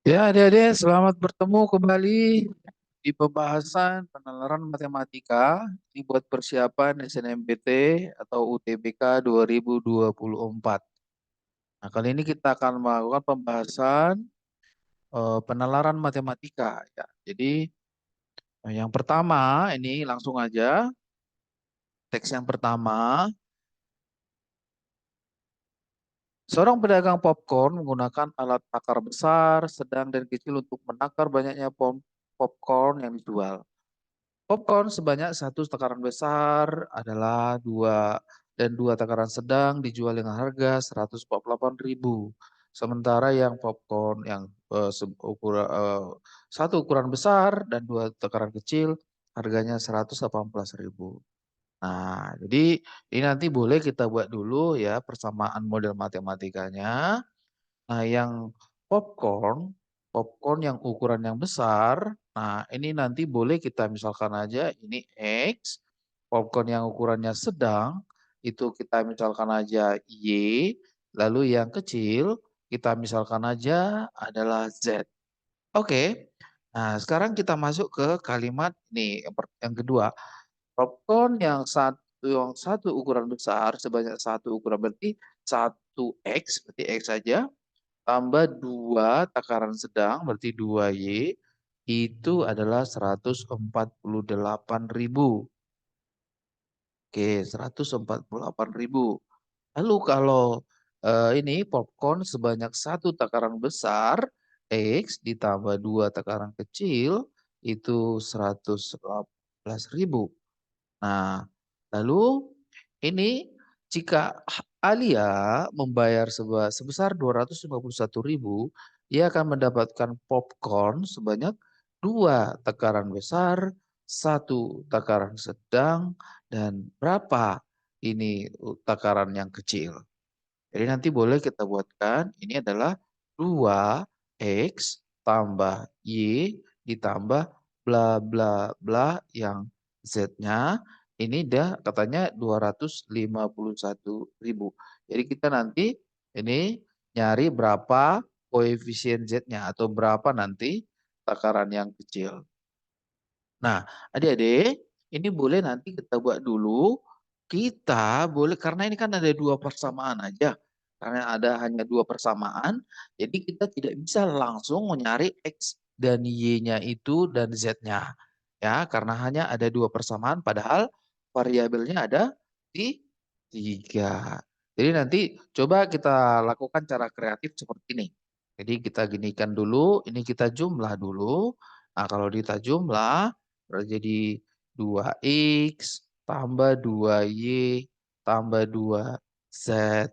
Ya, adik-adik, selamat bertemu kembali di pembahasan penalaran matematika. Ini buat persiapan SNMPT atau UTBK 2024. Nah, kali ini kita akan melakukan pembahasan penalaran matematika. Ya, jadi yang pertama ini langsung aja teks yang pertama. Seorang pedagang popcorn menggunakan alat takar besar, sedang, dan kecil untuk menakar banyaknya popcorn yang dijual. Popcorn sebanyak satu takaran besar adalah dua dan dua takaran sedang dijual dengan harga 148.000. Sementara yang popcorn yang satu ukuran besar dan dua takaran kecil harganya 118.000. Nah, jadi ini nanti boleh kita buat dulu ya persamaan model matematikanya. Nah, yang popcorn, popcorn yang ukuran yang besar, nah ini nanti boleh kita misalkan aja ini X, popcorn yang ukurannya sedang, itu kita misalkan aja Y, lalu yang kecil kita misalkan aja adalah Z. Oke, nah sekarang kita masuk ke kalimat nih, yang kedua. Popcorn yang satu ukuran besar sebanyak satu ukuran berarti 1X, berarti X saja tambah 2 takaran sedang berarti 2Y itu adalah 148.000. Oke, 148.000. Lalu kalau ini popcorn sebanyak satu takaran besar X ditambah 2 takaran kecil itu 118.000. Nah, lalu ini jika Alia membayar sebesar 251.000, ia akan mendapatkan popcorn sebanyak dua takaran besar, satu takaran sedang, dan berapa ini takaran yang kecil. Jadi nanti boleh kita buatkan ini adalah 2X tambah Y ditambah bla bla bla yang Z-nya ini dia katanya 251.000. Jadi kita nanti ini nyari berapa koefisien Z-nya atau berapa nanti takaran yang kecil. Nah, adik-adik, ini boleh nanti kita buat dulu. Kita boleh, karena ini kan ada dua persamaan aja. Karena ada hanya dua persamaan, jadi kita tidak bisa langsung mencari X dan Y-nya itu dan Z-nya. Ya, karena hanya ada dua persamaan, padahal variabelnya ada di tiga. Jadi nanti coba kita lakukan cara kreatif seperti ini. Jadi kita ginikan dulu, ini kita jumlah dulu. Nah, kalau kita jumlah, jadi 2X tambah 2Y tambah 2Z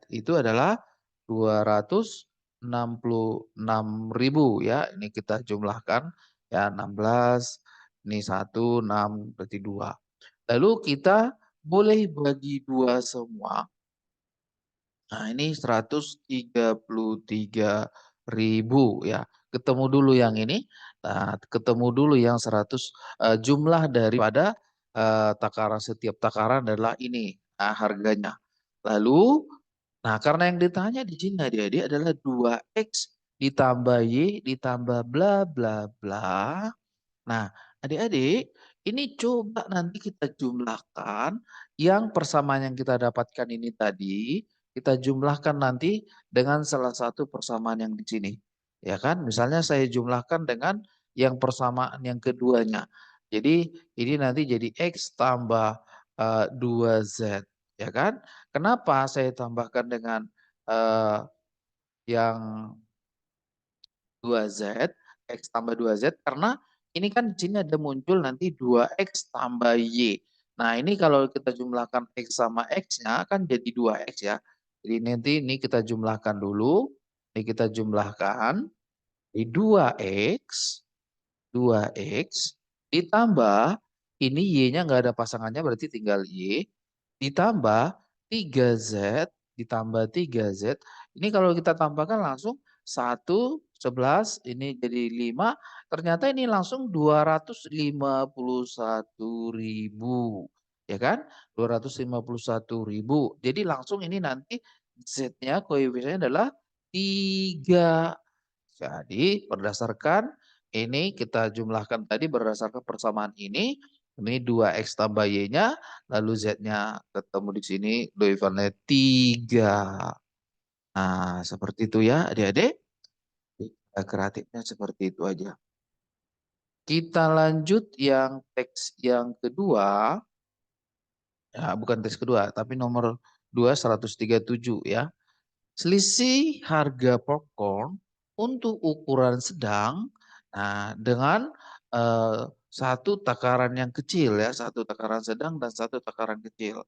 itu adalah 266.000 ya. Ini kita jumlahkan ya 16, ini 1, 6 berarti 2. Lalu kita boleh bagi 2 semua. Nah, ini 133.000 ya. Ketemu dulu yang ini. Nah, ketemu dulu yang 100 jumlah daripada takaran setiap takaran adalah ini. Nah, harganya. Lalu nah, karena yang ditanya di sini adik-adik adalah 2X ditambah Y ditambah bla bla bla. Nah, adik-adik, ini coba nanti kita jumlahkan yang persamaan yang kita dapatkan ini tadi, kita jumlahkan nanti dengan salah satu persamaan yang di sini. Ya kan? Misalnya saya jumlahkan dengan yang persamaan yang keduanya. Jadi ini nanti jadi X tambah 2Z. Ya kan? Kenapa saya tambahkan dengan eh, yang 2Z, X tambah 2Z, karena ini kan di sini ada muncul nanti 2X tambah Y. Nah ini kalau kita jumlahkan X sama X-nya kan jadi 2X ya. Jadi nanti ini kita jumlahkan dulu. Ini kita jumlahkan. Di 2X, 2X ditambah, ini Y-nya nggak ada pasangannya berarti tinggal Y. Ditambah 3Z, ditambah 3Z. Ini kalau kita tambahkan langsung 1, 11, ini jadi 5. Ternyata ini langsung 251.000. Ya kan? 251.000. Jadi langsung ini nanti Z-nya koefisiennya adalah 3. Jadi berdasarkan ini kita jumlahkan tadi berdasarkan persamaan ini 2x tambah y-nya, lalu z-nya ketemu di sini, dividennya 3. Nah, seperti itu ya adik-adik. Kreatifnya seperti itu aja. Kita lanjut yang teks yang kedua. Ya, bukan teks kedua, tapi nomor 2, 137 ya. Selisih harga popcorn untuk ukuran sedang, nah dengan satu takaran yang kecil ya, satu takaran sedang dan satu takaran kecil.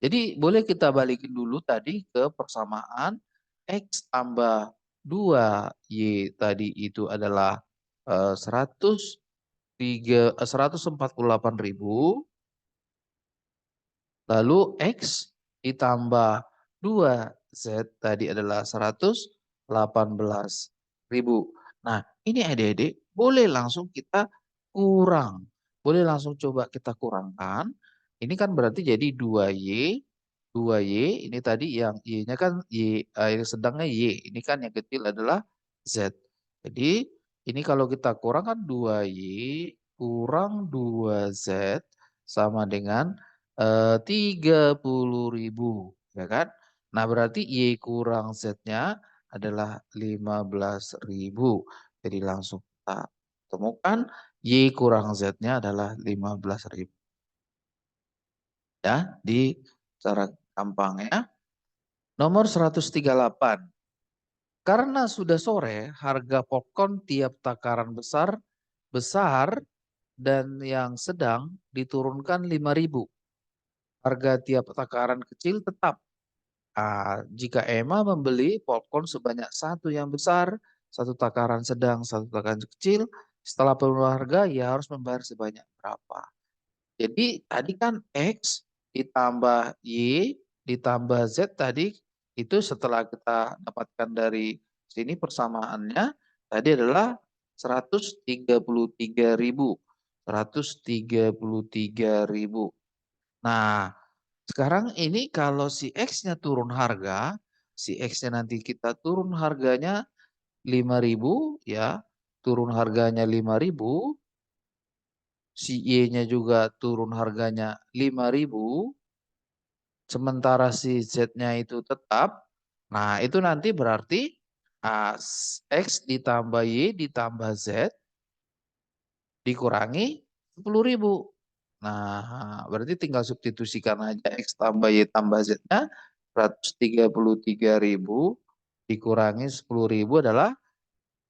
Jadi boleh kita balikin dulu tadi ke persamaan X tambah 2Y tadi itu adalah 148.000. Lalu X ditambah 2Z tadi adalah 118.000. Nah, ini adik-adik boleh langsung kita kurang. Boleh langsung coba kita kurangkan. Ini kan berarti jadi 2Y. 2Y ini tadi yang Y-nya kan Y, yang sedangnya Y. Ini kan yang kecil adalah Z. Jadi ini kalau kita kurang kan 2Y kurang 2Z sama dengan 30.000 ya kan. Nah berarti Y kurang Z-nya adalah 15.000. Jadi langsung kita temukan Y kurang Z-nya adalah 15.000. Ya, di cara gampang ya. Nomor 138. Karena sudah sore, harga popcorn tiap takaran besar dan yang sedang diturunkan 5.000. Harga tiap takaran kecil tetap. Jika Emma membeli popcorn sebanyak satu yang besar, satu takaran sedang, satu takaran kecil, setelah penurunan harga ia harus membayar sebanyak berapa? Jadi tadi kan X ditambah Y ditambah Z tadi itu setelah kita dapatkan dari sini persamaannya tadi adalah 133.000. 133.000. Nah, sekarang ini kalau si X-nya turun harga, si X-nya nanti kita turun harganya 5.000 ya, turun harganya 5.000, si Y-nya juga turun harganya 5.000, sementara si Z-nya itu tetap. Nah, itu nanti berarti X ditambah Y ditambah Z dikurangi 10.000. Nah, berarti tinggal substitusikan aja X tambah Y tambah Z-nya 133.000 dikurangi 10.000 adalah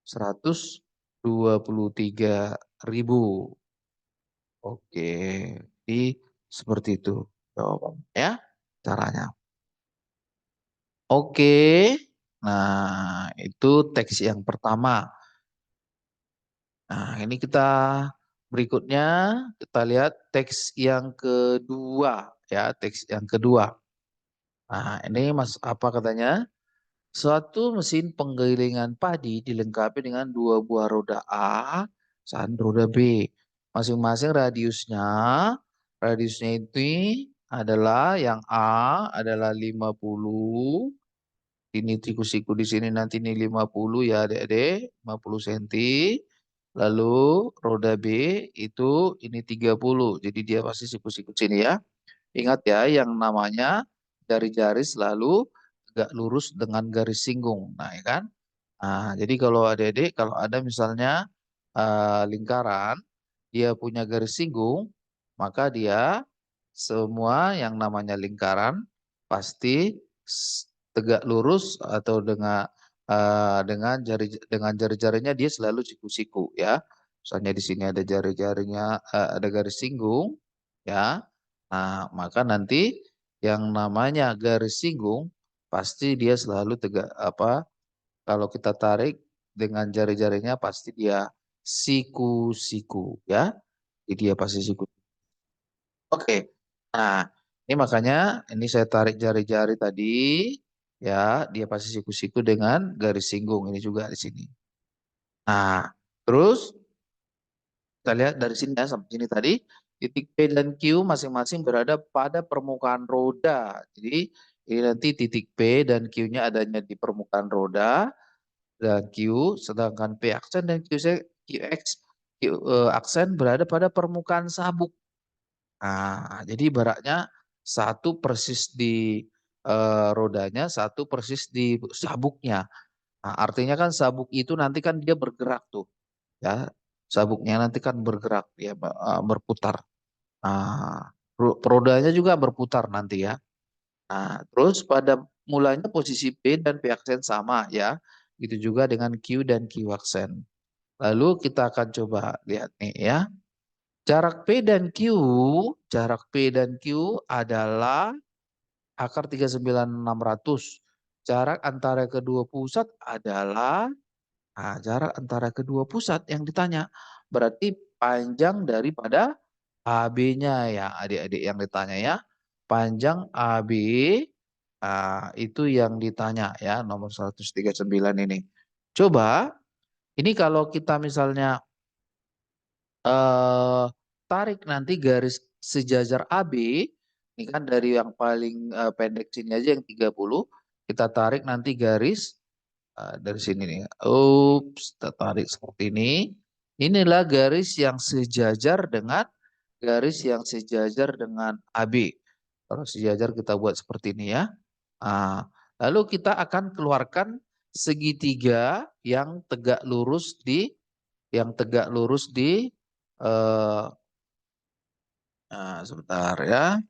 123.000. Oke, jadi seperti itu jawabannya ya caranya. Oke, nah itu teks yang pertama. Nah ini kita berikutnya kita lihat teks yang kedua ya, teks yang kedua. Nah ini mas apa katanya? Suatu mesin penggilingan padi dilengkapi dengan 2 buah roda A dan roda B. Masing-masing radiusnya itu adalah yang A adalah 50. Ini siku-siku di sini nanti ini 50 ya adik-adik, 50 cm. Lalu roda B itu ini 30. Jadi dia pasti siku-siku sini ya. Ingat ya yang namanya jari-jari selalu tegak lurus dengan garis singgung. Nah, ya kan? Nah, jadi kalau adik-adik kalau ada misalnya lingkaran dia punya garis singgung, maka dia semua yang namanya lingkaran pasti tegak lurus atau dengan jari-jarinya dia selalu siku-siku ya. Misalnya di sini ada jari-jarinya ada garis singgung ya. Nah, maka nanti yang namanya garis singgung pasti dia selalu tegak kalau kita tarik dengan jari-jarinya pasti dia siku-siku ya. Jadi dia pasti siku. Oke. Nah, ini makanya ini saya tarik jari-jari tadi ya, dia pasti siku-siku dengan garis singgung ini juga di sini. Nah, terus kita lihat dari sini ya sampai sini tadi titik P dan Q masing-masing berada pada permukaan roda. Jadi ini nanti titik P dan Q-nya adanya di permukaan roda. dan Q, sedangkan P aksen dan aksen berada pada permukaan sabuk. Nah, jadi ibaratnya satu persis di rodanya, satu persis di sabuknya. Nah, artinya kan sabuk itu nanti kan dia bergerak tuh, ya. Sabuknya nanti kan bergerak, ya, berputar. Nah, rodanya juga berputar nanti ya. Nah, terus pada mulanya posisi P dan P aksen sama ya. Itu juga dengan Q dan Q aksen. Lalu kita akan coba lihat nih ya. Jarak P dan Q, jarak P dan Q adalah akar 39.600. Jarak antara kedua pusat adalah, nah, jarak antara kedua pusat yang ditanya. Berarti panjang daripada AB-nya ya adik-adik yang ditanya ya. Panjang AB itu yang ditanya ya nomor 139 ini. Coba ini kalau kita misalnya eh, tarik nanti garis sejajar AB, ini kan dari yang paling pendek sini aja yang 30, kita tarik nanti garis dari sini nih. Ups, kita tarik seperti ini. Inilah garis yang sejajar dengan garis yang sejajar dengan AB. Kalau sejajar kita buat seperti ini ya. Nah, lalu kita akan keluarkan segitiga yang tegak lurus di eh, sebentar ya.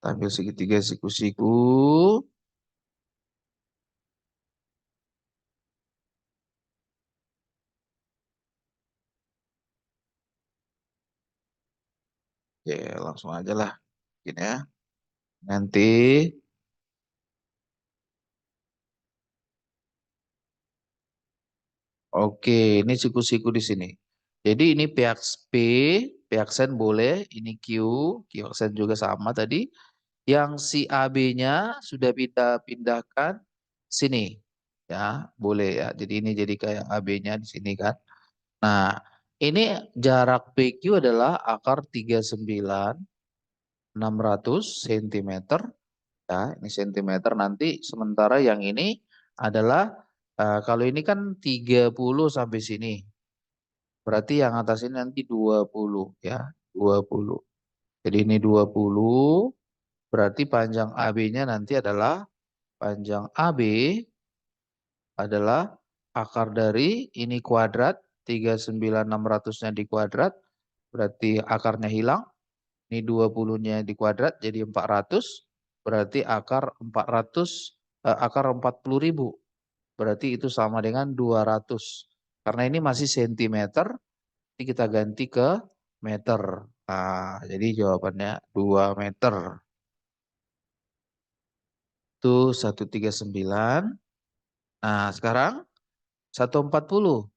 Ambil segitiga siku-siku. Oke, langsung aja lah. Gini ya. Nanti, oke, ini siku-siku di sini. Jadi ini pihak P, pihak sen boleh. Ini Q, Q aksen juga sama tadi. Yang si AB-nya sudah kita pindahkan sini. Ya, boleh ya. Jadi ini jadi kayak AB-nya di sini kan. Nah, ini jarak PQ adalah akar 39.600 cm. Ya, ini sentimeter nanti. Sementara yang ini adalah, kalau ini kan 30 sampai sini. Berarti yang atas ini nanti 20 ya. 20. Jadi ini 20. Berarti panjang AB-nya nanti adalah, panjang AB adalah akar dari ini kuadrat, 39.600-nya di kuadrat, berarti akarnya hilang. Ini 20-nya di kuadrat jadi 400, berarti akar 400, akar 40.000. Berarti itu sama dengan 200. Karena ini masih sentimeter, ini kita ganti ke meter. Nah, jadi jawabannya 2 meter. Itu 139. Nah, sekarang 140.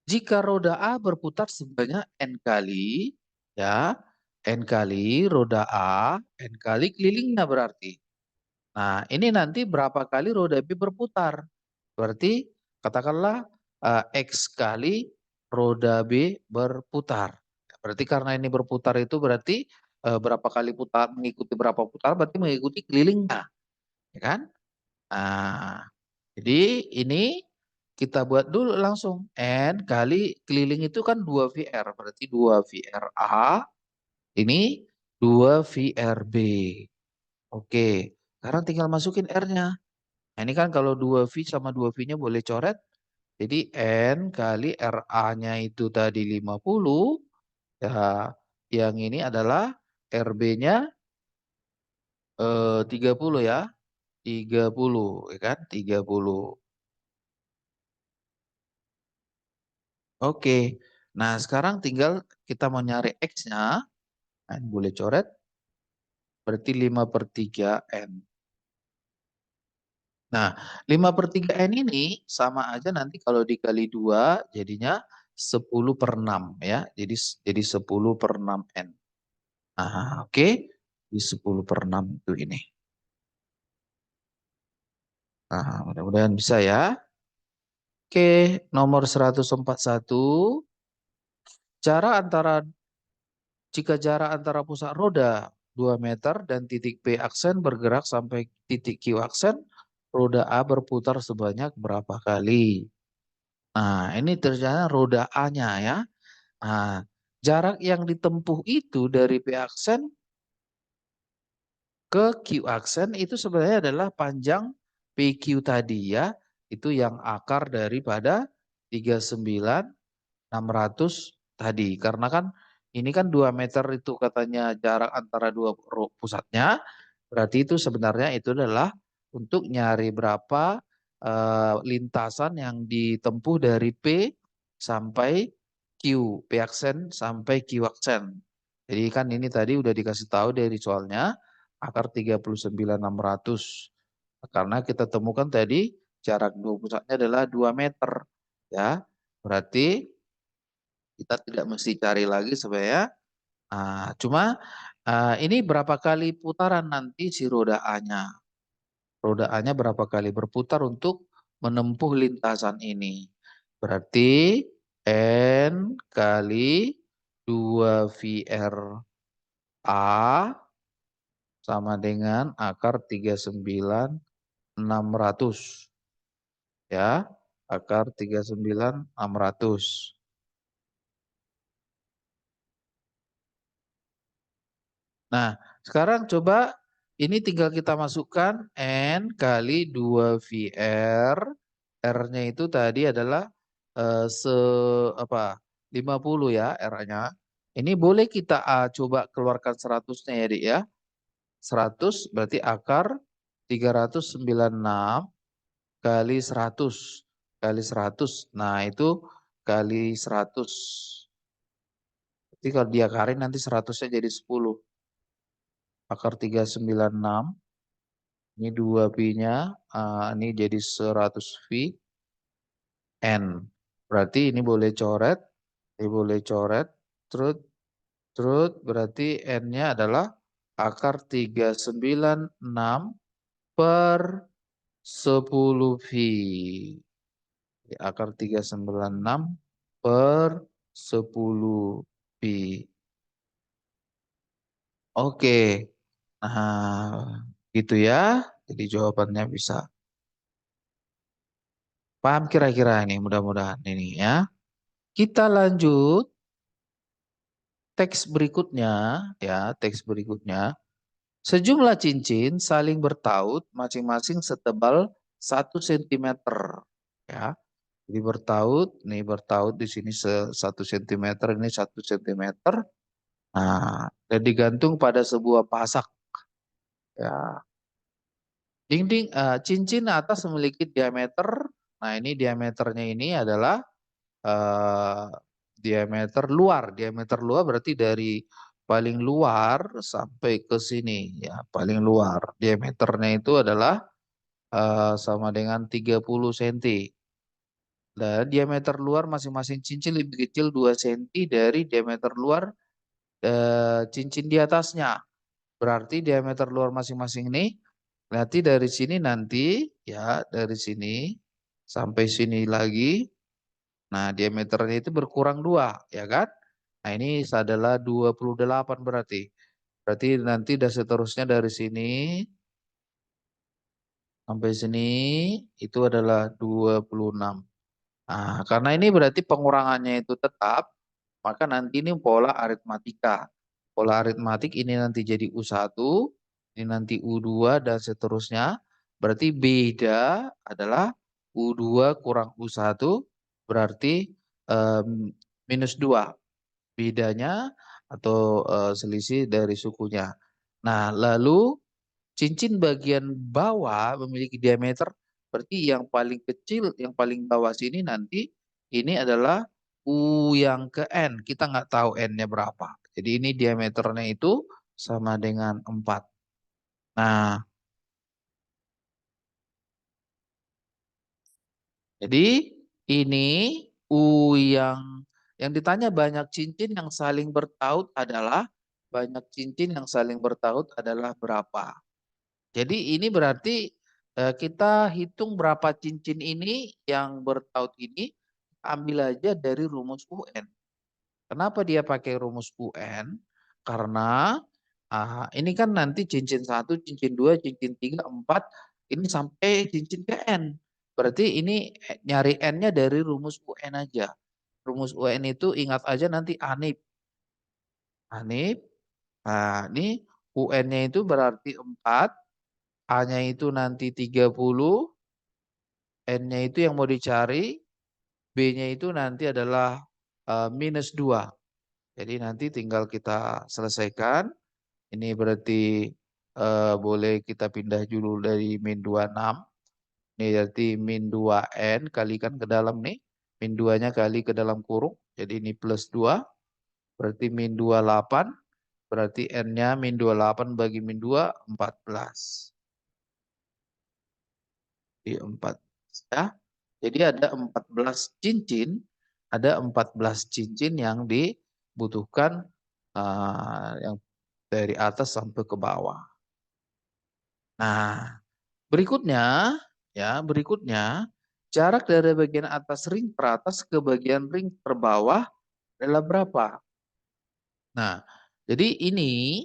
Jika roda A berputar sebanyak N kali, ya, N kali roda A, N kali kelilingnya berarti. Nah, ini nanti berapa kali roda B berputar? Berarti katakanlah X kali roda B berputar. Berarti karena ini berputar itu berarti berapa kali putar, mengikuti berapa putar, berarti mengikuti kelilingnya. Ya kan? Nah, jadi ini kita buat dulu langsung. N kali keliling itu kan 2VR. Berarti 2VR A. Ini 2VR B. Oke. Sekarang tinggal masukin R-nya. Nah, ini kan kalau 2V sama 2V-nya boleh coret. Jadi N kali RA-nya itu tadi 50. Ya, yang ini adalah RB-nya 30 ya. 30, ya kan? 30. Oke. Nah, sekarang tinggal kita mau nyari X-nya. Nah, ini boleh coret. Berarti 5/3 N. Nah, 5/3 N ini sama aja nanti kalau dikali 2 jadinya 10/6 ya. Jadi 10/6 N. Nah, oke. Di 10/6 itu ini. Nah, mudah-mudahan bisa ya. Oke, nomor 141. Cara antara Jika jarak antara pusat roda 2 meter dan titik P aksen bergerak sampai titik Q aksen, roda A berputar sebanyak berapa kali? Nah, ini ternyata roda A-nya ya. Nah, jarak yang ditempuh itu dari P aksen ke Q aksen itu sebenarnya adalah panjang PQ tadi ya. Itu yang akar daripada 39.600 tadi. Karena kan ini kan 2 meter itu katanya jarak antara dua pusatnya. Berarti itu sebenarnya itu adalah untuk nyari berapa lintasan yang ditempuh dari P sampai Q, P aksen sampai Q aksen. Jadi kan ini tadi udah dikasih tahu dari soalnya akar 39.600. Karena kita temukan tadi jarak dua pusatnya adalah 2 meter. Ya, berarti kita tidak mesti cari lagi sebenarnya. Cuma ini berapa kali putaran nanti si roda A-nya. Roda A-nya berapa kali berputar untuk menempuh lintasan ini. Berarti N kali 2VR A sama dengan akar 39.600. Ya, akar 39.600. Nah, sekarang coba ini tinggal kita masukkan N kali 2VR. R-nya itu tadi adalah eh, se apa 50 ya R-nya. Ini boleh kita coba keluarkan 100-nya ya, Dik ya. 100 berarti akar 396 kali 100 kali 100. Nah, itu kali 100. Jadi kalau diakarin nanti 100-nya jadi 10. Akar 396. Ini 2 pi-nya. Ini jadi 100 pi N. Berarti ini boleh coret. Ini boleh coret. Terus, terus berarti N-nya adalah akar 396 per 10 pi. Akar 396 per 10 pi. Oke. Nah, gitu ya. Jadi jawabannya bisa. Paham kira-kira ini mudah-mudahan ini ya. Kita lanjut teks berikutnya ya, teks berikutnya. Sejumlah cincin saling bertaut masing-masing setebal 1 cm ya. Jadi bertaut, nih bertaut di sini 1 cm, ini 1 cm. Nah, dan digantung pada sebuah pasak ya. Dinding cincin atas memiliki diameter. Nah, ini diameternya ini adalah eh, diameter luar. Diameter luar berarti dari paling luar sampai ke sini ya, paling luar. Diameternya itu adalah sama dengan 30 cm. Dan diameter luar masing-masing cincin lebih kecil 2 cm dari diameter luar cincin di atasnya. Berarti diameter luar masing-masing ini nanti dari sini nanti ya, dari sini sampai sini lagi. Nah, diameternya itu berkurang 2, ya kan? Nah, ini adalah 28 berarti. Berarti nanti dan seterusnya dari sini sampai sini itu adalah 26. Nah, karena ini berarti pengurangannya itu tetap, maka nanti ini pola aritmatika. Pola aritmatik ini nanti jadi U1, ini nanti U2 dan seterusnya. Berarti beda adalah U2 kurang U1 berarti -2. Bedanya atau selisih dari sukunya. Nah, lalu cincin bagian bawah memiliki diameter berarti yang paling kecil, yang paling bawah sini nanti ini adalah U yang ke N. Kita nggak tahu N-nya berapa. Jadi ini diameternya itu sama dengan 4. Nah, jadi ini U yang ditanya banyak cincin yang saling bertaut adalah berapa? Jadi ini berarti kita hitung berapa cincin ini yang bertaut ini, ambil aja dari rumus UN. Kenapa dia pakai rumus UN? Karena ini kan nanti cincin 1, cincin 2, cincin 3, 4, ini sampai cincin ke N. Berarti ini nyari N-nya dari rumus UN aja. Rumus UN itu ingat aja nanti ANIP. ANIP. Nah, ini UN-nya itu berarti 4. A-nya itu nanti 30. N-nya itu yang mau dicari. B-nya itu nanti adalah minus 2. Jadi nanti tinggal kita selesaikan. Ini berarti boleh kita pindah dulu dari min 26. Ini berarti min 2N kalikan ke dalam nih. Min 2-nya kali ke dalam kurung. Jadi ini plus 2. Berarti min 28. Berarti N-nya min 28 bagi min 2, 14. Di 4. Ya. Jadi ada 14 cincin. Ada 14 cincin yang dibutuhkan yang dari atas sampai ke bawah. Nah, berikutnya jarak dari bagian atas ring teratas ke bagian ring terbawah adalah berapa? Nah, jadi ini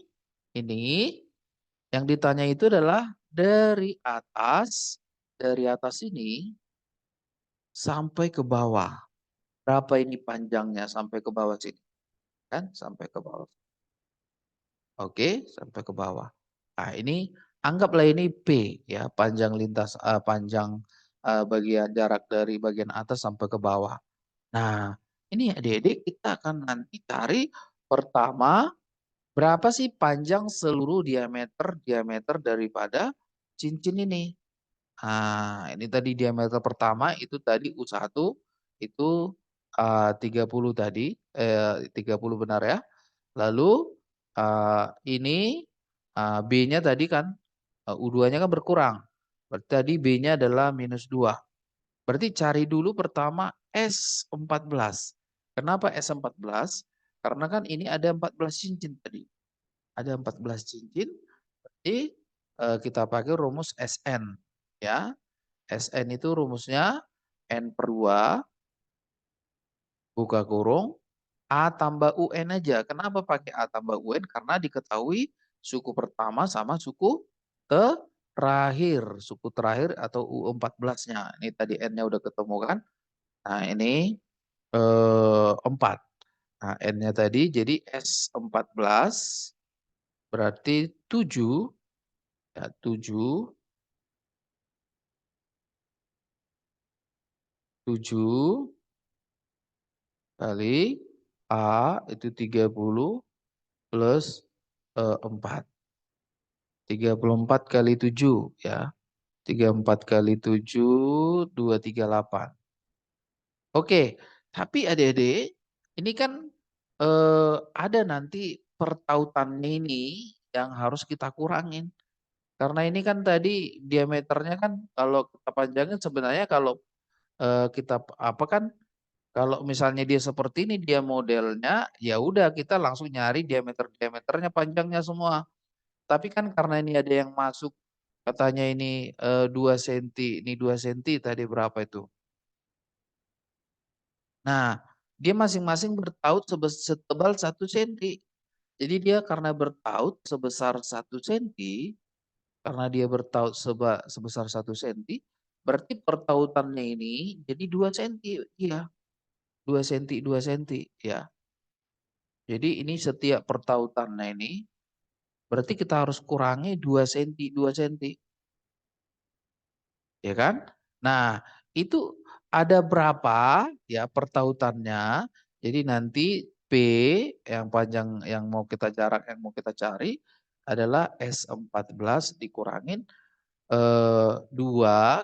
yang ditanya itu adalah dari atas ini sampai ke bawah. Berapa ini panjangnya sampai ke bawah sini? Kan sampai ke bawah. Oke, sampai ke bawah. Nah, ini anggaplah ini P ya, panjang lintas panjang bagian jarak dari bagian atas sampai ke bawah. Nah, ini adik-adik kita akan nanti cari pertama berapa sih panjang seluruh diameter daripada cincin ini. Nah, ini tadi diameter pertama itu tadi U1 itu 30 tadi, 30 benar ya. Lalu ini B-nya tadi kan U2-nya kan berkurang. Berarti tadi B-nya adalah minus 2. Berarti cari dulu pertama S14. Kenapa S14? Karena kan ini ada 14 cincin tadi. Ada 14 cincin. Berarti kita pakai rumus SN. Ya, SN itu rumusnya N per 2, buka kurung, A tambah UN aja. Kenapa pakai A tambah UN? Karena diketahui suku pertama sama suku terakhir. Suku terakhir atau U14-nya. Ini tadi N-nya udah ketemu kan? Nah ini 4. Nah N-nya tadi jadi S14 berarti 7. Ya, 7. 7 kali A itu 30 plus 4. 34 kali 7 ya. 34 kali 7, 238. Oke, tapi adik-adik, ini kan ada nanti pertautannya ini yang harus kita kurangin. Karena ini kan tadi diameternya kan kalau kita panjangin sebenarnya kalau kita apa kan kalau misalnya dia seperti ini dia modelnya ya udah kita langsung nyari diameternya panjangnya semua. Tapi kan karena ini ada yang masuk katanya ini 2 cm, ini 2 cm tadi berapa itu? Nah, dia masing-masing bertaut setebal 1 cm. Jadi dia karena bertaut sebesar 1 cm, karena dia bertaut sebesar 1 cm, berarti pertautannya ini jadi 2 cm. Iya, 2 cm, 2 cm. Ya. Jadi ini setiap pertautannya ini, berarti kita harus kurangi 2 cm, 2 cm. Ya kan? Nah, itu ada berapa ya pertautannya. Jadi nanti P yang panjang yang mau kita jarak yang mau kita cari adalah S14 dikurangin 2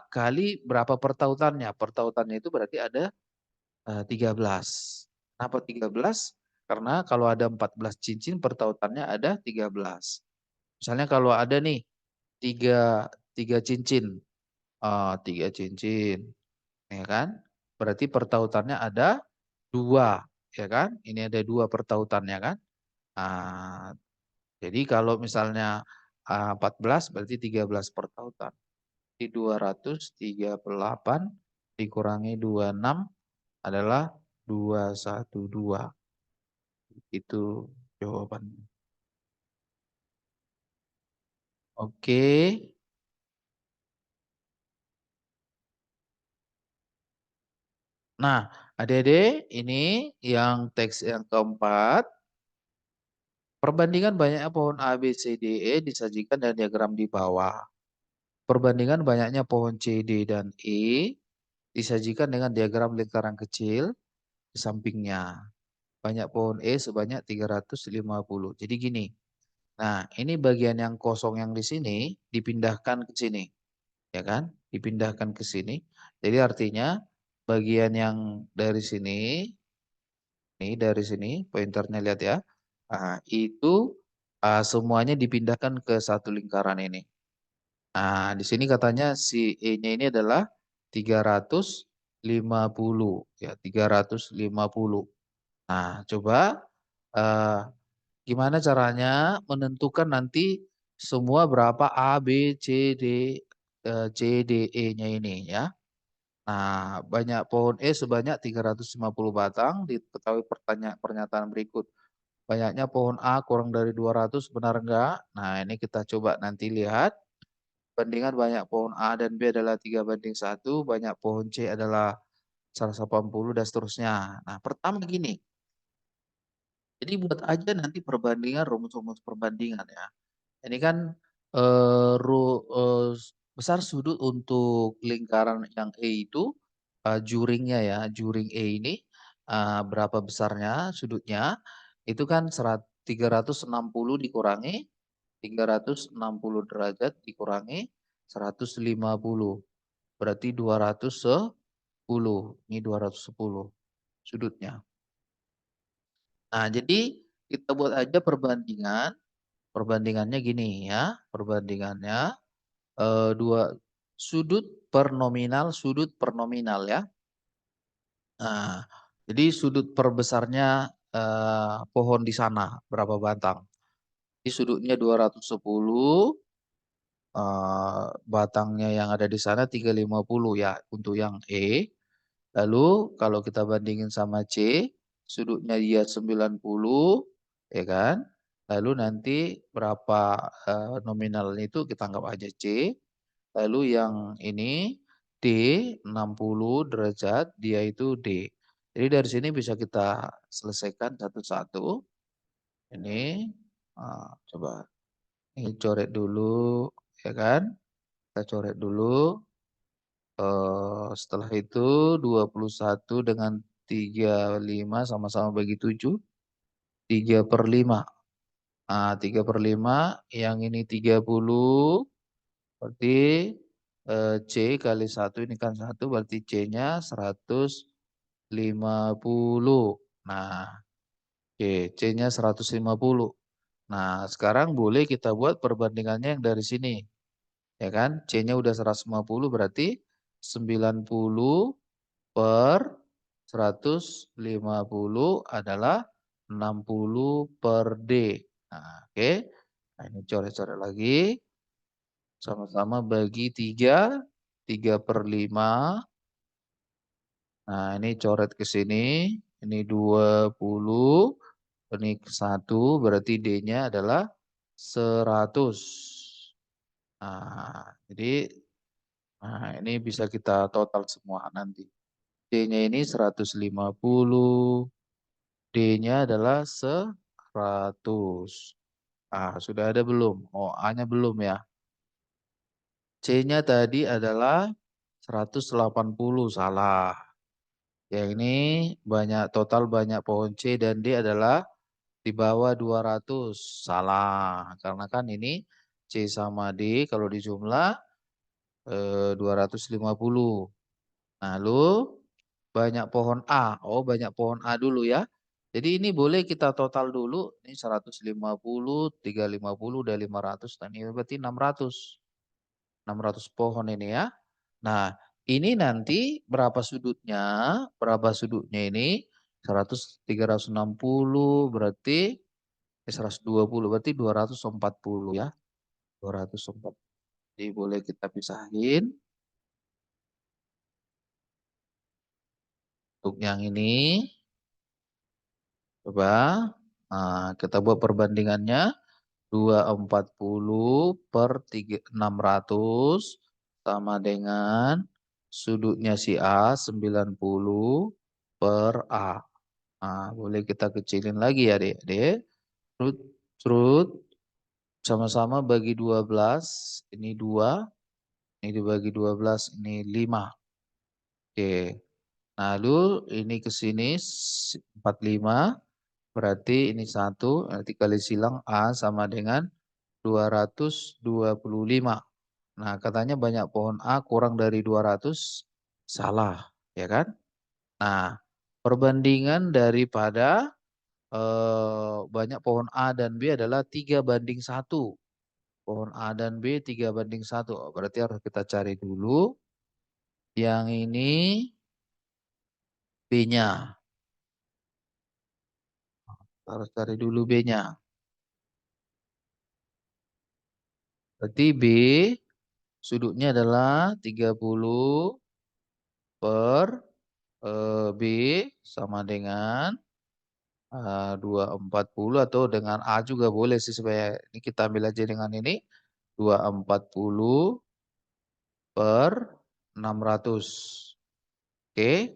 kali berapa pertautannya. Pertautannya itu berarti ada 13. Kenapa 13? Karena kalau ada 14 cincin pertautannya ada 13. Misalnya kalau ada nih 3 cincin. 3 cincin, ya kan? Berarti pertautannya ada 2, ya kan? Ini ada 2 pertautannya kan? Nah, jadi kalau misalnya 14 berarti 13 pertautan. Di 238 dikurangi 26 adalah 212. Itu jawabannya. Oke. Nah, adik-adik, ini yang teks yang keempat. Perbandingan banyaknya pohon A, B, C, D, E disajikan dan diagram di bawah. Perbandingan banyaknya pohon C, D, dan E disajikan dengan diagram lingkaran kecil di sampingnya. Banyak pohon E sebanyak 350. Jadi gini. Nah, ini bagian yang kosong yang di sini dipindahkan ke sini, ya kan? Dipindahkan ke sini. Jadi artinya bagian yang dari sini, nih dari sini, pointernya lihat ya. Nah, itu semuanya dipindahkan ke satu lingkaran ini. Nah, di sini katanya si E-nya ini adalah 350 ya, 350. Nah, coba eh, gimana caranya menentukan nanti semua berapa A, B, C, D, C, D, E-nya ini ya. Nah, banyak pohon E sebanyak 350 batang, diketahui pernyataan berikut. Banyaknya pohon A kurang dari 200, benar enggak? Nah, ini kita coba nanti lihat. Bandingan banyak pohon A dan B adalah 3:1, banyak pohon C adalah 180 dan seterusnya. Nah, pertama gini. Jadi buat aja nanti perbandingan, rumus-rumus perbandingan ya. Ini kan besar sudut untuk lingkaran yang E itu juringnya ya, juring E ini berapa besarnya sudutnya? Itu kan 360 dikurangi 360 derajat dikurangi 150. Berarti 210. Ini 210 sudutnya. Nah, jadi kita buat aja perbandingan. Perbandingannya gini ya, perbandingannya dua sudut per nominal ya. Nah, jadi sudut perbesarnya pohon di sana berapa batang? Di sudutnya 210, batangnya yang ada di sana 350 ya untuk yang E. Lalu kalau kita bandingin sama C, sudutnya dia 90, ya kan? Lalu nanti berapa nominalnya itu kita anggap aja C. Lalu yang ini D 60 derajat, dia itu D. Jadi dari sini bisa kita selesaikan satu-satu. Ini coba ini coret dulu, ya kan? Kita coret dulu. Setelah itu 21 dengan 35 sama-sama bagi 7. 3/5. Nah, 3/5 yang ini 30. Berarti C kali 1 ini kan 1, berarti C-nya 150. Nah, oke, C-nya 150. Nah, sekarang boleh kita buat perbandingannya yang dari sini. Ya kan? C-nya udah 150 berarti 90 per 150 adalah 60 per D. Nah, oke. Nah, ini coret-coret lagi. Sama-sama bagi 3. 3/5. Nah, ini coret ke sini. Ini 20. Ini 1. Berarti D-nya adalah 100. Nah, jadi ini bisa kita total semua nanti. D-nya ini 150. D-nya adalah 100. Sudah ada belum? Oh, A-nya belum ya. C-nya tadi adalah 180, salah. Yang ini total banyak pohon C dan D adalah di bawah 200, salah. Karena kan ini C sama D kalau dijumlah 250. Lalu banyak pohon A. Oh, banyak pohon A dulu ya. Jadi ini boleh kita total dulu. Ini 150, 350, udah 500. Dan ini berarti 600. 600 pohon ini ya. Nah, ini nanti berapa sudutnya? Berapa sudutnya ini? 100, 360 berarti 120 berarti 240 ya. 240. Jadi boleh kita pisahin. Untuk yang ini coba kita buat perbandingannya. 240 per 600 sama dengan sudutnya si A 90 per A. Nah, boleh kita kecilin lagi ya, Dek. Root, root sama-sama bagi 12, ini 2, ini dibagi 12, ini 5. Oke. Nah, lalu ini ke sini 45, berarti ini 1, nanti kali silang A sama dengan 225. Nah, katanya banyak pohon A kurang dari 200, salah, ya kan? Nah, perbandingan daripada banyak pohon A dan B adalah 3:1. Pohon A dan B 3:1. Berarti harus kita cari dulu. Yang ini B-nya. Harus cari dulu B-nya. Berarti B sudutnya adalah 30 per B sama dengan 240 atau dengan A juga boleh sih supaya ini kita ambil aja dengan ini 240 per 600. Oke.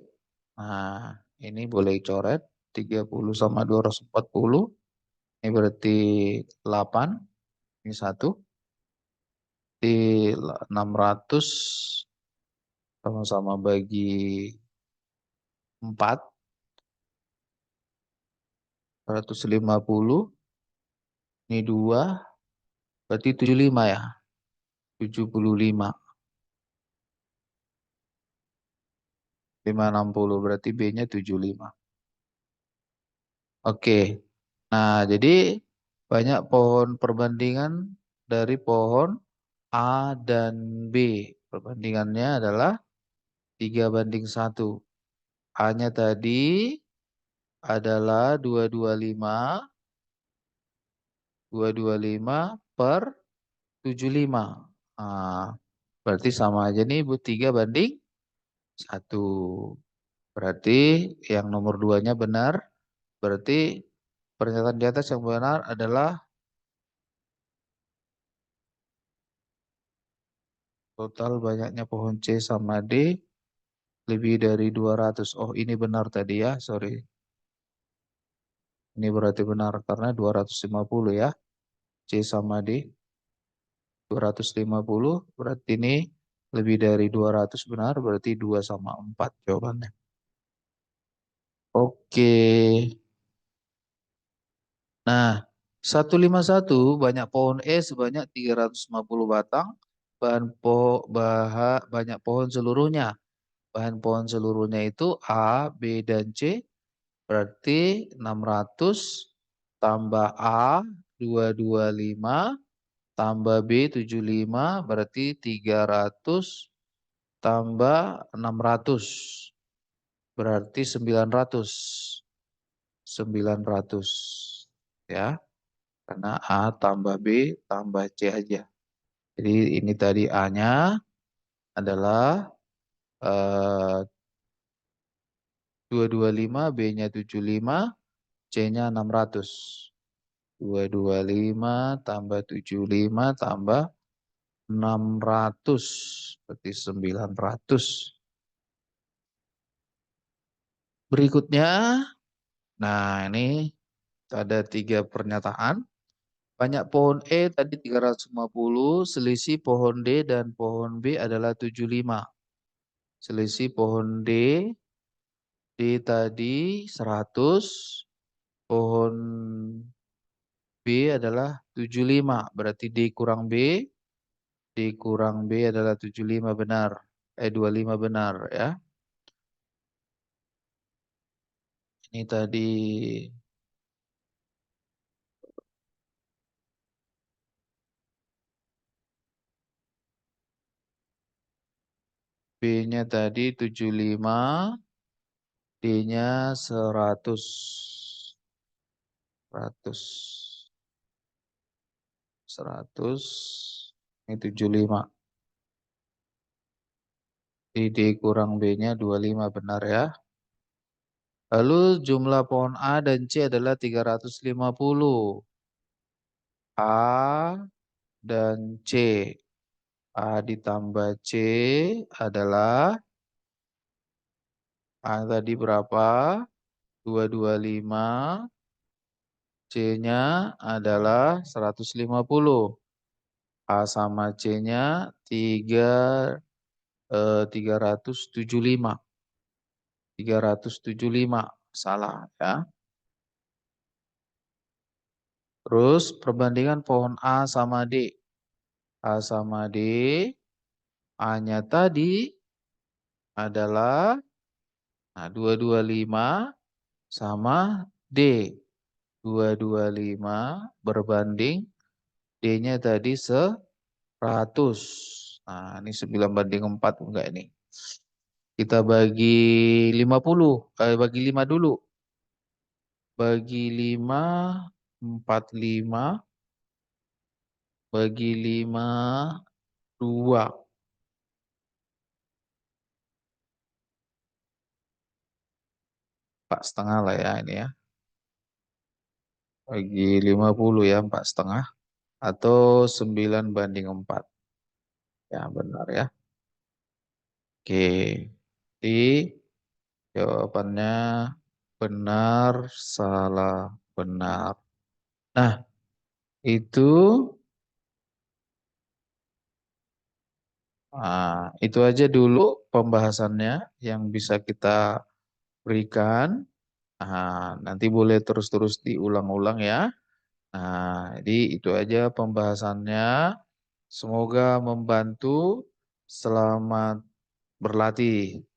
Nah, ini boleh coret 30 sama 240. Ini berarti 8. Ini 1. Di 600 sama-sama bagi 4. 150. Ini 2. Berarti 75 ya. 75. 560. Berarti B-nya 75. Oke. Nah, jadi banyak pohon perbandingan dari pohon A dan B. Perbandingannya adalah 3:1. A-nya tadi adalah 225 per 75. Nah, berarti sama aja nih Bu, 3:1. Berarti yang nomor 2-nya benar. Berarti pernyataan di atas yang benar adalah total banyaknya pohon C sama D lebih dari 200. Oh, ini benar tadi ya, sorry. Ini berarti benar karena 250 ya. C sama D 250 berarti ini lebih dari 200 benar, berarti 2 sama 4 jawabannya. Oke. Nah, 151 banyak pohon sebanyak 350 batang, banyak pohon seluruhnya. Bahan pohon seluruhnya itu A, B, dan C, berarti 600 tambah A 225 tambah B 75 berarti 300 tambah 600 berarti 900. 900 ya. Karena A tambah B tambah C aja. Jadi ini tadi A-nya adalah 225, B-nya 75, C-nya 600. 225 tambah 75 tambah 600 berarti 900. Berikutnya, nah ini ada 3 pernyataan. Banyak pohon tadi 350, selisih pohon D dan pohon B adalah 75. Selisih pohon D tadi 100, pohon B adalah 75. Berarti D kurang B, D kurang B adalah 75 benar. 25 benar ya. Ini tadi B-nya tadi 75, D-nya 100. 100. 100. Ini 75. D kurang B-nya 25 benar ya. Lalu jumlah pohon A dan C adalah 350. A dan C. A ditambah C adalah A tadi berapa? 225. C-nya adalah 150. A sama C-nya 375. 375. Salah ya. Terus perbandingan pohon A sama D. A sama D. A-nya tadi adalah 225 sama D. 225 berbanding D-nya tadi 100. Nah, ini 9:4 enggak ini. Kita bagi 50, bagi 5 dulu. Bagi 5, 45, bagi 5, 2. 4,5 lah ya ini ya. Bagi 50 ya, 4,5. Atau 9:4. Ya, benar ya. Oke. Jadi jawabannya benar, salah, benar. Nah, itu itu aja dulu pembahasannya yang bisa kita berikan. Nanti boleh terus-terus diulang-ulang ya. Jadi itu aja pembahasannya. Semoga membantu. Selamat berlatih.